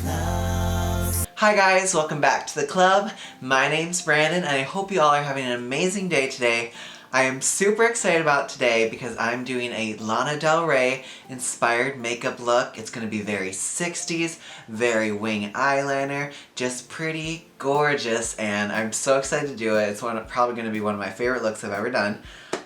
Hi guys, welcome back to the club. My name's Brandon and I hope you all are having an amazing day today. I am super excited about today because I'm doing a Lana Del Rey inspired makeup look. It's going to be very 60s, very wing eyeliner, just pretty gorgeous, and I'm so excited to do it. It's probably going to be one of my favorite looks I've ever done.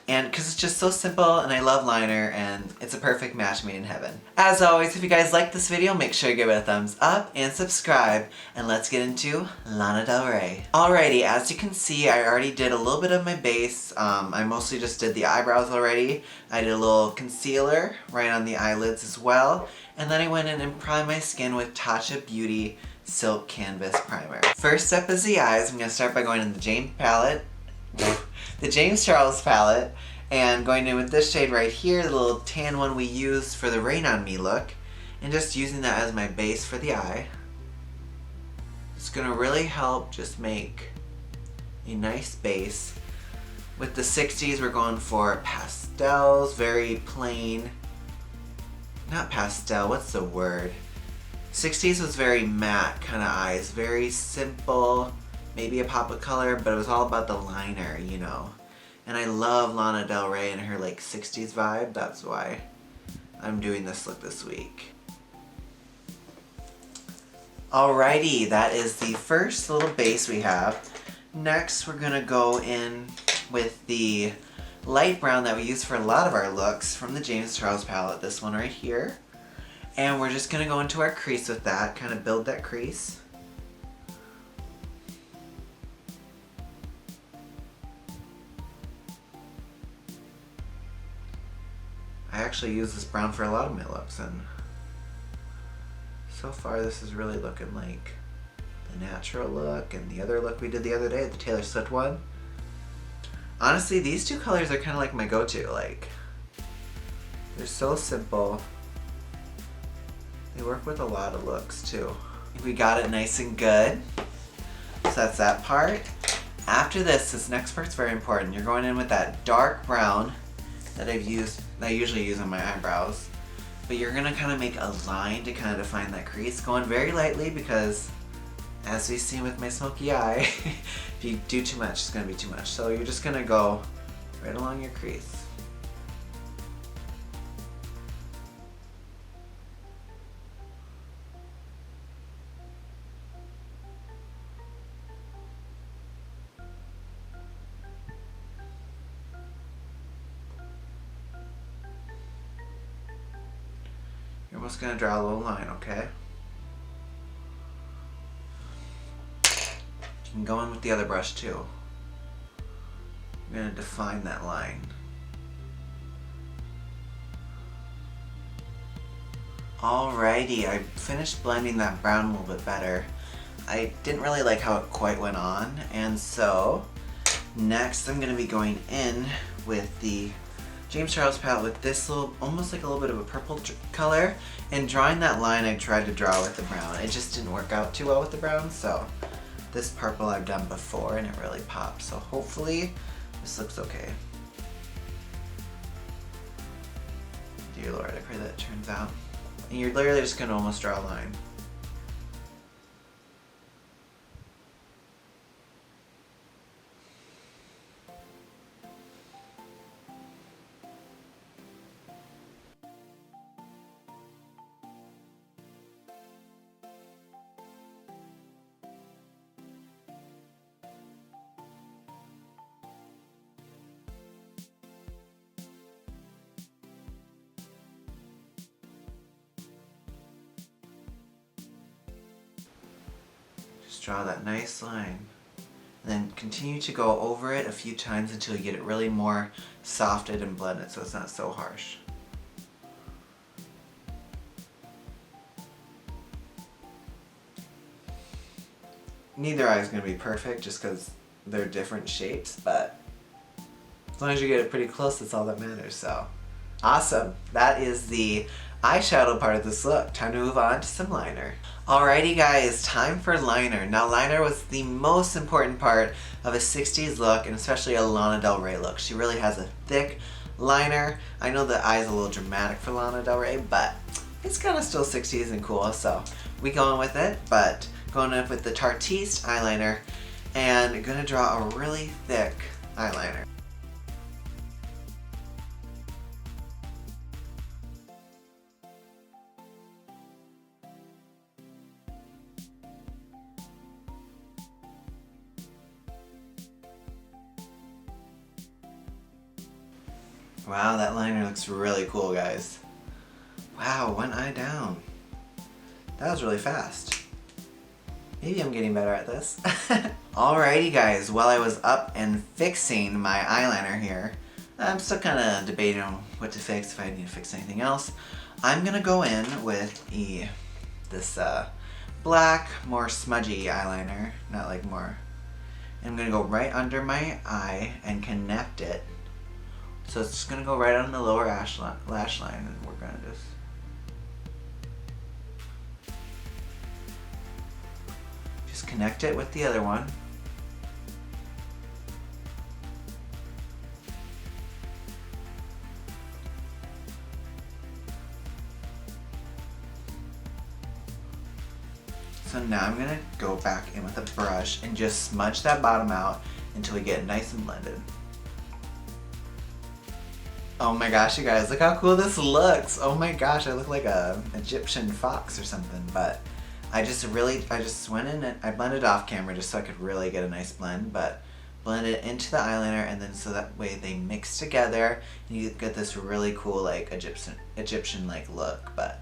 And because it's just so simple and I love liner and it's a perfect match made in heaven. As always, if you guys like this video, make sure you give it a thumbs up and subscribe, and let's get into Lana Del Rey. Alrighty, as you can see, I already did a little bit of my base. I mostly just did the eyebrows already. I did a little concealer right on the eyelids as well. And then I went in and primed my skin with Tatcha Beauty Silk Canvas Primer. First up is the eyes. I'm going to start by going in the James Charles palette, and going in with this shade right here, the little tan one we used for the Rain On Me look, and just using that as my base for the eye. It's going to really help just make a nice base. With the 60s, we're going for pastels, very plain. Not pastel, what's the word? 60s was very matte kind of eyes, very simple. Maybe a pop of color, but it was all about the liner, you know. And I love Lana Del Rey and her like 60s vibe. That's why I'm doing this look this week. Alrighty, that is the first little base we have. Next, we're gonna go in with the light brown that we use for a lot of our looks from the James Charles palette, this one right here. And we're just gonna go into our crease with that, kind of build that crease. I actually use this brown for a lot of my looks, and so far this is really looking like the natural look and the other look we did the other day, the Taylor Swift one. Honestly, these two colors are kind of like my go-to. Like, they're so simple. They work with a lot of looks too. We got it nice and good. So that's that part. After this next part's very important. You're going in with that dark brown that I usually use on my eyebrows, but you're gonna kind of make a line to kind of define that crease, going very lightly because, as we've seen with my smoky eye, if you do too much, it's gonna be too much. So you're just gonna go right along your crease. You're almost gonna draw a little line, okay? You can go in with the other brush too. You're gonna define that line. Alrighty, I finished blending that brown a little bit better. I didn't really like how it quite went on, and so next I'm gonna be going in with the James Charles palette with this little, almost like a little bit of a purple color, and drawing that line I tried to draw with the brown. It just didn't work out too well with the brown, so this purple I've done before and it really pops. So hopefully this looks okay. Dear Lord, I pray that it turns out. And you're literally just gonna almost draw a line. Draw that nice line, and then continue to go over it a few times until you get it really more softed and blended so it's not so harsh. Neither eye is going to be perfect just because they're different shapes, but as long as you get it pretty close, that's all that matters. So awesome, that is the eyeshadow part of this look. Time to move on to some liner. Alrighty guys, time for liner. Now liner was the most important part of a 60s look, and especially a Lana Del Rey look. She really has a thick liner. I know the eye's a little dramatic for Lana Del Rey, but it's kind of still 60s and cool, so we going with it, but going up with the Tartiste eyeliner and gonna draw a really thick eyeliner. Wow, that liner looks really cool, guys. Wow, one eye down. That was really fast. Maybe I'm getting better at this. Alrighty guys, while I was up and fixing my eyeliner here, I'm still kind of debating on what to fix, if I need to fix anything else. I'm gonna go in with this black, more smudgy eyeliner, not like more. I'm gonna go right under my eye and connect it. So it's just gonna go right on the lower lash line, and we're gonna just connect it with the other one. So now I'm gonna go back in with a brush and just smudge that bottom out until we get it nice and blended. Oh my gosh, you guys, look how cool this looks. Oh my gosh, I look like a Egyptian fox or something, but I just went in and I blended off camera just so I could really get a nice blend, but blend it into the eyeliner, and then so that way they mix together and you get this really cool like Egyptian like look. But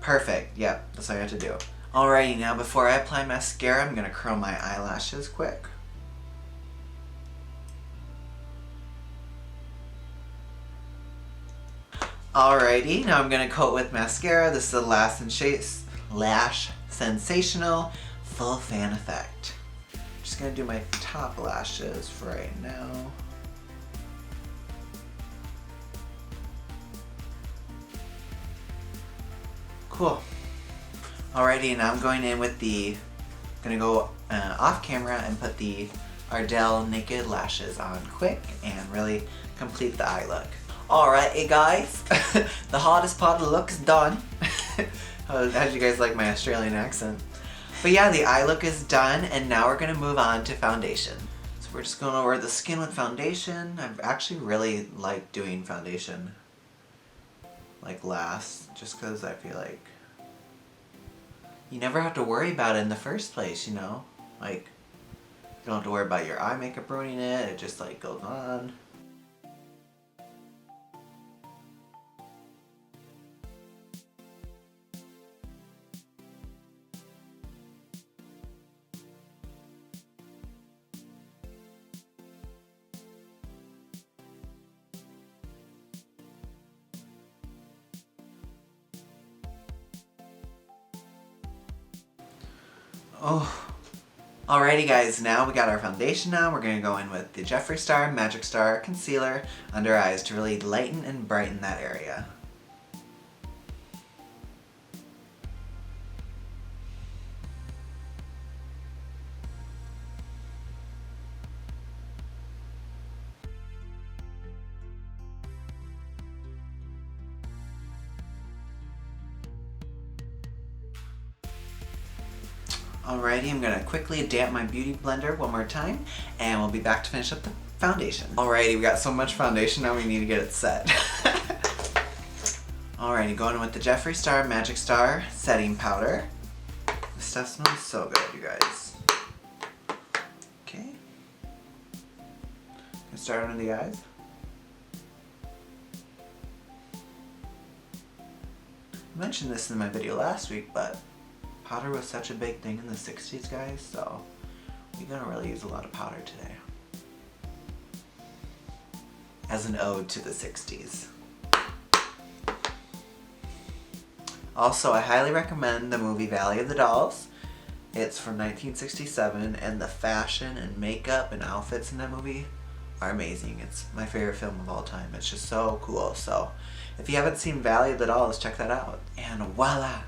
perfect, yep, that's all I have to do. Alrighty, now before I apply mascara, I'm gonna curl my eyelashes quick. Alrighty, now I'm gonna coat with mascara. This is the Lash Sensational Full Fan Effect. Just gonna do my top lashes for right now. Cool. Alrighty, now I'm going in with gonna go off camera and put the Ardell Naked Lashes on quick and really complete the eye look. Alright guys, the hottest part of the look is done. How did you guys like my Australian accent? But yeah, the eye look is done, and now we're gonna move on to foundation. So we're just going over the skin with foundation. I've actually really liked doing foundation like last, just because I feel like you never have to worry about it in the first place, you know? Like, you don't have to worry about your eye makeup ruining it, it just like goes on. Oh, alrighty guys, now we got our foundation on. We're going to go in with the Jeffree Star Magic Star Concealer under eyes to really lighten and brighten that area. Alrighty, I'm gonna quickly damp my beauty blender one more time, and we'll be back to finish up the foundation. Alrighty, we got so much foundation, now we need to get it set. Alrighty, going in with the Jeffree Star Magic Star Setting Powder. This stuff smells so good, you guys. Okay. Gonna start under the eyes. I mentioned this in my video last week, but powder was such a big thing in the 60s, guys, so we're gonna really use a lot of powder today. As an ode to the 60s. Also, I highly recommend the movie Valley of the Dolls. It's from 1967, and the fashion and makeup and outfits in that movie are amazing. It's my favorite film of all time. It's just so cool. So if you haven't seen Valley of the Dolls, check that out. And voila!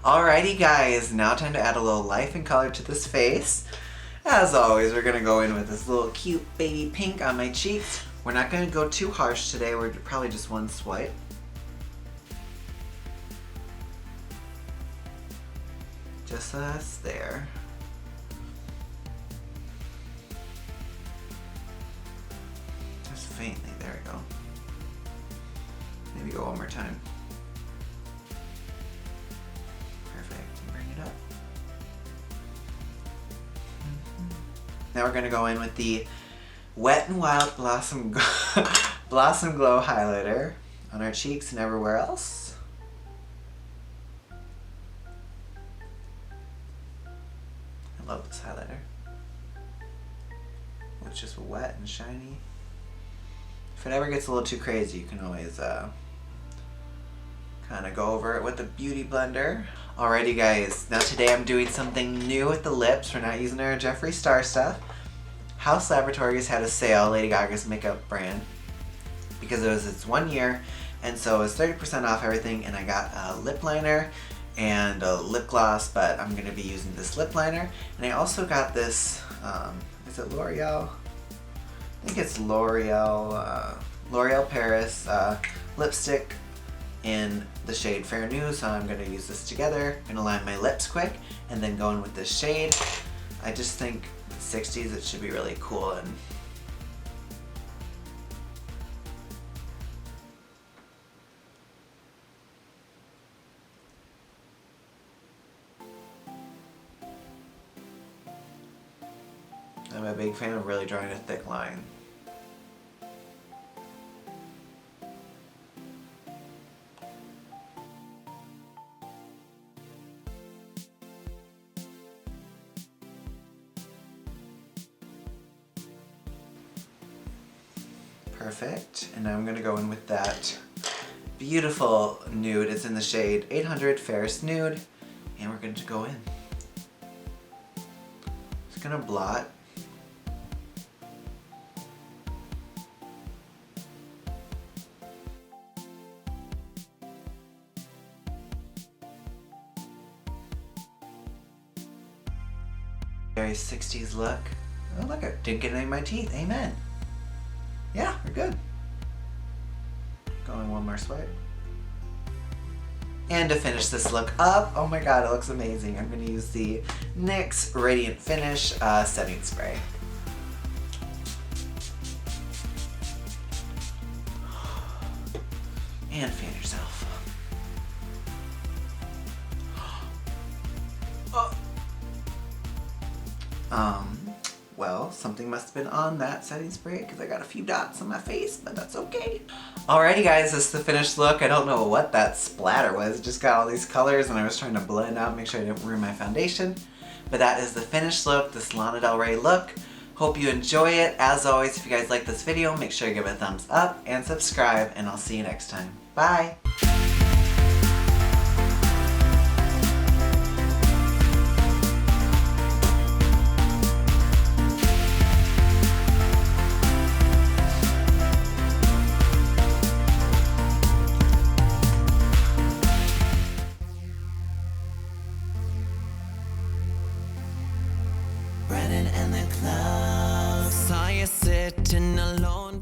Alrighty guys, now time to add a little life and color to this face. As always, we're gonna go in with this little cute baby pink on my cheeks. We're not gonna go too harsh today, we're probably just one swipe. Just so that's there. Just faintly, there we go. Maybe go one more time. Perfect, and bring it up. Now we're gonna go in with the Wet n Wild Blossom Blossom Glow highlighter on our cheeks and everywhere else. I love this highlighter. It's just wet and shiny. If it ever gets a little too crazy, you can always kind of go over it with the beauty blender. Alrighty guys, now today I'm doing something new with the lips. We're not using our Jeffree Star stuff. House Laboratories had a sale, Lady Gaga's makeup brand, because it was its 1 year, and so it was 30% off everything, and I got a lip liner and a lip gloss, but I'm going to be using this lip liner. And I also got this, is it L'Oreal? I think it's L'Oreal Paris lipstick in the shade Fair Nude, so I'm going to use this together. I'm going to line my lips quick and then go in with this shade. I just think 60s it should be really cool and I'm a big fan of really drawing a thick line. Perfect, and now I'm going to go in with that beautiful nude. It's in the shade 800 Ferris Nude, and we're going to go in. Just going to blot. Very 60s look. Oh look, I didn't get any of my teeth. Amen. Yeah, we're good. Going one more swipe. And to finish this look up, oh my god, it looks amazing. I'm going to use the NYX Radiant Finish setting spray. And fan yourself. Well, something must have been on that setting spray because I got a few dots on my face, but that's okay. Alrighty guys, this is the finished look. I don't know what that splatter was. It just got all these colors and I was trying to blend out, make sure I didn't ruin my foundation. But that is the finished look, this Lana Del Rey look. Hope you enjoy it. As always, if you guys like this video, make sure you give it a thumbs up and subscribe, and I'll see you next time. Bye! And the clouds saw you sitting alone.